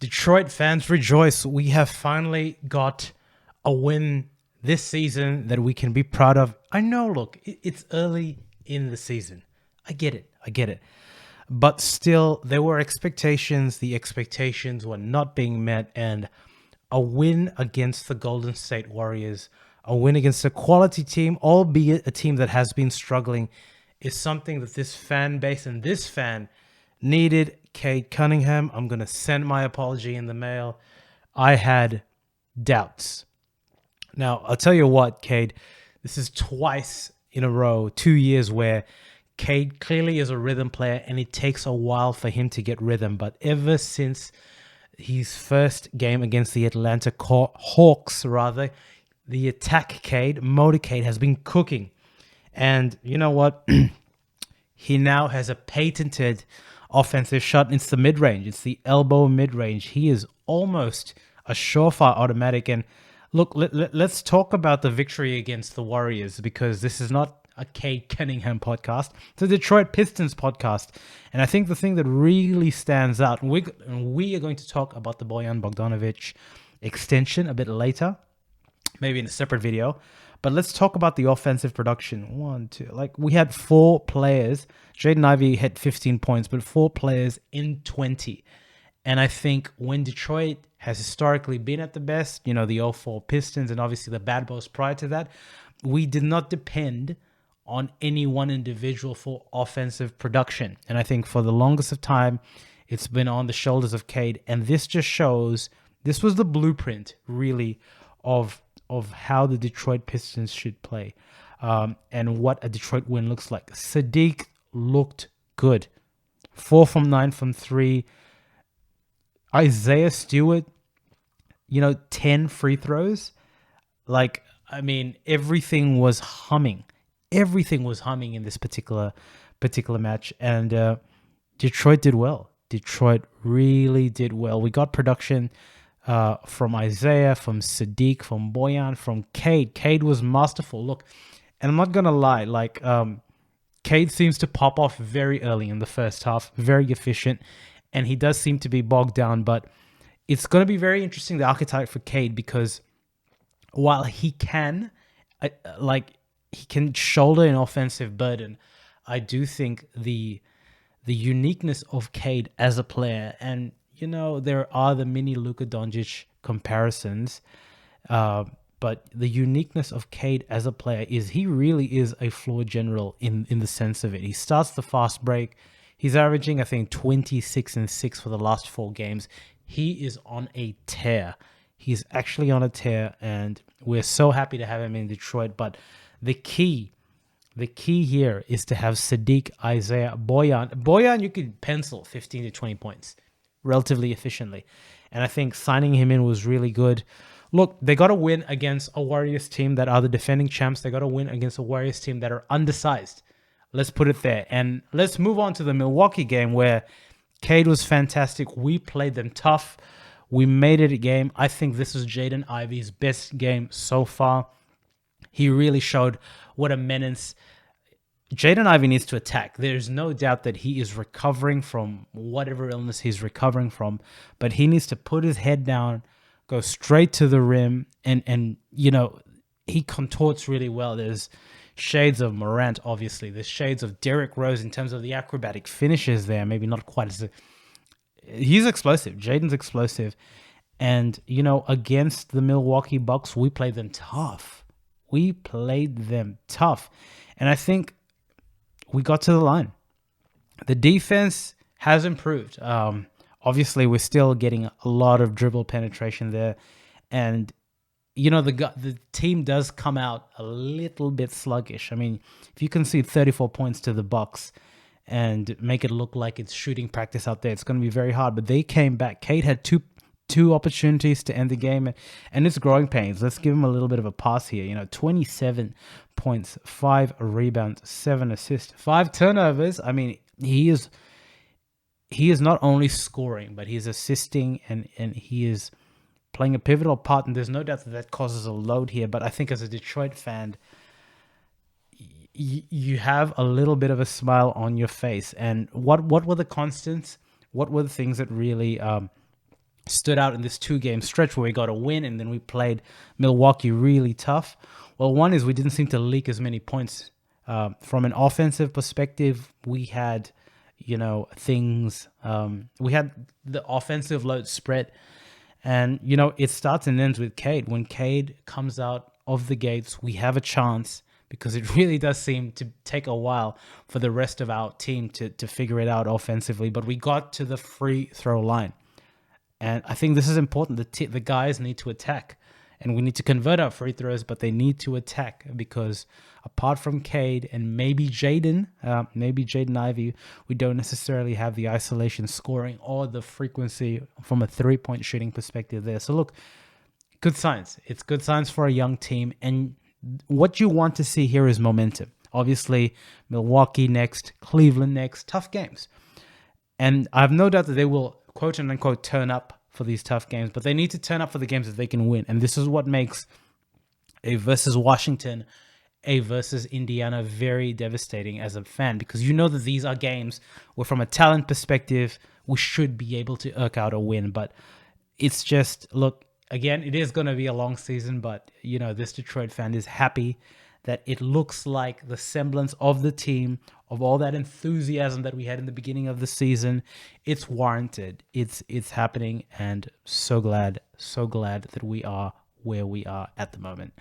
Detroit fans rejoice. We have finally got a win this season that we can be proud of. I know, look, it's early in the season. I get it. I get it. But still, there were expectations. The expectations were not being met. And a win against the Golden State Warriors, a win against a quality team, albeit a team that has been struggling, is something that this fan base and this fan needed. Cade Cunningham, I'm going to send my apology in the mail. I had doubts. Now, I'll tell you what, Cade, this is twice in a row, 2 years where Cade clearly is a rhythm player and it takes a while for him to get rhythm. But ever since his first game against the Atlanta Hawks, the attack Cade, motorcade has been cooking. And you know what? He now has a patented offensive shot. It's the mid-range. It's the elbow mid-range. He is almost a surefire automatic. And look, let's talk about the victory against the Warriors, because this is not a Cade Cunningham podcast. It's a Detroit Pistons podcast. And I think the thing that really stands out, and we are going to talk about the Bojan Bogdanovic extension a bit later, maybe in a separate video. But let's talk about the offensive production. One, two. Like, we had 4 players. Jaden Ivey hit 15 points, but 4 players in 20. And I think when Detroit has historically been at the best, the 04 Pistons and obviously the Bad Boys prior to that, we did not depend on any one individual for offensive production. And I think for the longest of time, it's been on the shoulders of Cade. And this just shows, this was the blueprint, really, of how the Detroit Pistons should play, and what a Detroit win looks like. Sadiq looked good. 4 from 9 from 3. Isaiah Stewart, 10 free throws. Everything was humming. Everything was humming in this particular match. And Detroit did well. Detroit really did well. We got production from Isaiah, from Sadiq, from Bojan, from Cade. Cade was masterful. Look, and I'm not going to lie, Cade seems to pop off very early in the first half, very efficient, and he does seem to be bogged down, but it's going to be very interesting, the archetype for Cade, because while he can, he can shoulder an offensive burden, I do think the uniqueness of Cade as a player, and there are the mini Luka Doncic comparisons, but the uniqueness of Cade as a player is he really is a floor general in the sense of it. He starts the fast break. He's averaging, I think, 26 and 6 for the last 4 games. He is on a tear. He's actually on a tear, and we're so happy to have him in Detroit. But the key here is to have Sadiq, Isaiah, Bojan. Bojan, you could pencil 15 to 20 points relatively efficiently. And I think signing him in was really good. Look, they got a win against a Warriors team that are the defending champs. They got a win against a Warriors team that are undersized. Let's put it there. And let's move on to the Milwaukee game, where Cade was fantastic. We played them tough. We made it a game. I think this is Jaden Ivey's best game so far. He really showed what a menace. Jaden Ivey needs to attack. There's no doubt that he is recovering from whatever illness he's recovering from, but he needs to put his head down, go straight to the rim, and he contorts really well. There's shades of Morant, obviously. There's shades of Derrick Rose in terms of the acrobatic finishes there. Maybe not quite as... He's explosive. Jaden's explosive. And, against the Milwaukee Bucks, we played them tough. And I think we got to the line. The defense has improved. Obviously, we're still getting a lot of dribble penetration there. And, the team does come out a little bit sluggish. I mean, if you concede 34 points to the Bucks and make it look like it's shooting practice out there, it's going to be very hard. But they came back. Cade had two opportunities to end the game, and it's growing pains. Let's give him a little bit of a pass here. 27 points, 5 rebounds, 7 assists, 5 turnovers. I mean, he is not only scoring, but he's assisting, and he is playing a pivotal part. And there's no doubt that causes a load here. But I think as a Detroit fan, you have a little bit of a smile on your face. And what were the constants? What were the things that really stood out in this 2-game stretch where we got a win and then we played Milwaukee really tough. Well, one is we didn't seem to leak as many points. From an offensive perspective, we had, things. We had the offensive load spread. And, it starts and ends with Cade. When Cade comes out of the gates, we have a chance, because it really does seem to take a while for the rest of our team to figure it out offensively. But we got to the free throw line. And I think this is important. The guys need to attack. And we need to convert our free throws, but they need to attack, because apart from Cade and maybe Jaden Ivey, we don't necessarily have the isolation scoring or the frequency from a three-point shooting perspective there. So look, good signs. It's good signs for a young team. And what you want to see here is momentum. Obviously, Milwaukee next, Cleveland next, tough games. And I have no doubt that they will, quote and unquote, turn up for these tough games, but they need to turn up for the games that they can win. And this is what makes a versus Washington, a versus Indiana very devastating as a fan, because you know that these are games where, from a talent perspective, we should be able to eke out a win. But it's just, look, again, it is going to be a long season, but, this Detroit fan is happy that it looks like the semblance of the team, of all that enthusiasm that we had in the beginning of the season, it's warranted. It's happening, and so glad that we are where we are at the moment.